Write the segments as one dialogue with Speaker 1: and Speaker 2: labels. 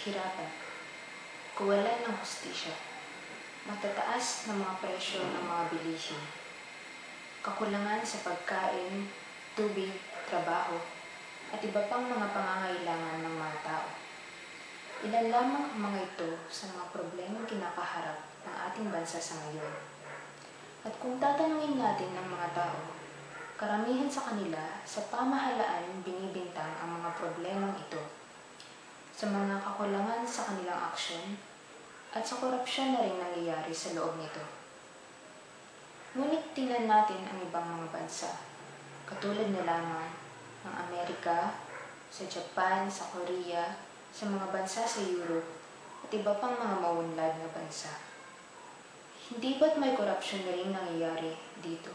Speaker 1: kahirapan, kawalan ng hustisya, matataas na mga presyo ng mga bilihin, kakulangan sa pagkain, tubig, trabaho, at iba pang mga pangangailangan ng mga tao. Ilan lamang ang mga ito sa mga problemang kinakaharap ng ating bansa sa ngayon. At kung tatanungin natin ng mga tao, karamihan sa kanila sa pamahalaan binibintang ang mga problemang ito, sa mga kakulangan sa kanilang aksyon, at sa korupsyon na rin nangyayari sa loob nito. Ngunit tingnan natin ang ibang mga bansa, katulad na lamang ng Amerika, sa Japan, sa Korea, sa mga bansa sa Europe, at iba pang mga maunlad na bansa. Hindi ba't may korupsyon na rin nangyayari dito?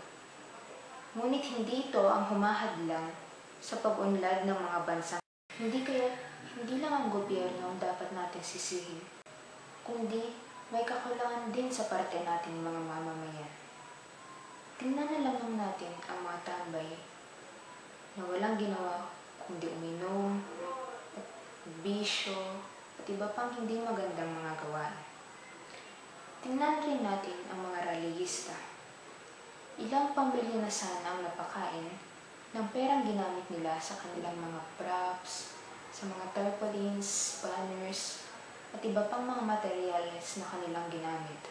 Speaker 1: Ngunit hindi ito ang humahadlang sa pag-unlad ng mga bansa. Hindi lang ang gobyerno ang dapat natin sisihin, kundi may kakulangan din sa parte nating mga mamamayan. Tingnan na lamang natin ang mga tambay na walang ginawa kundi uminom, at bisyo, at iba pang hindi magandang mga gawain. Tingnan rin natin ang mga rallyista. Ilang pamilya na sana ang napakain ng perang ginamit nila sa kanilang mga props, sa mga tarpaulins, banners, at iba pang mga materyales na kanilang ginamit.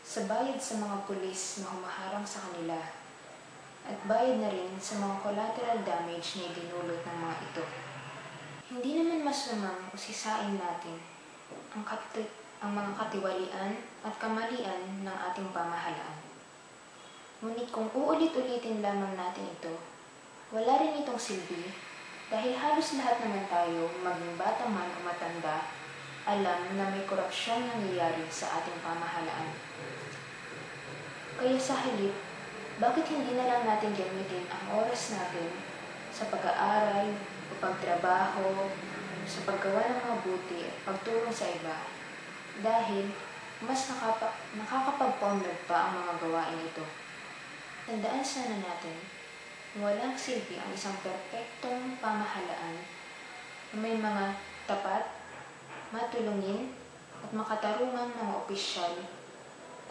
Speaker 1: Sa bayad sa mga pulis na humaharang sa kanila, at bayad na rin sa mga collateral damage na idinulot ng mga ito. Hindi naman masamang usisain natin ang mga katiwalian at kamalian ng ating pamahalaan. Ngunit kung uulit-ulitin lamang natin ito, wala rin itong silbi dahil halos lahat naman tayo, maging bata man o matanda, alam na may korupsyon nangyayari sa ating pamahalaan. Kaya sa halip, bakit hindi na lang natin gamitin ang oras natin sa pag-aaral, o pagtrabaho, sa paggawa ng mabuti at pagtulong sa iba, dahil mas nakakapagpaunlad pa ang mga gawain ito. Tandaan sana natin na walang silbi ang isang perpektong pamahalaan na may mga tapat, matulungin at makatarungang mga opisyal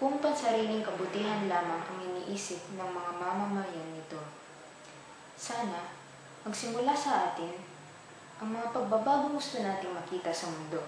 Speaker 1: kung pansariling kabutihan lamang ang iniisip ng mga mamamayan nito. Sana magsimula sa atin ang mga pagbabagong gusto nating makita sa mundo.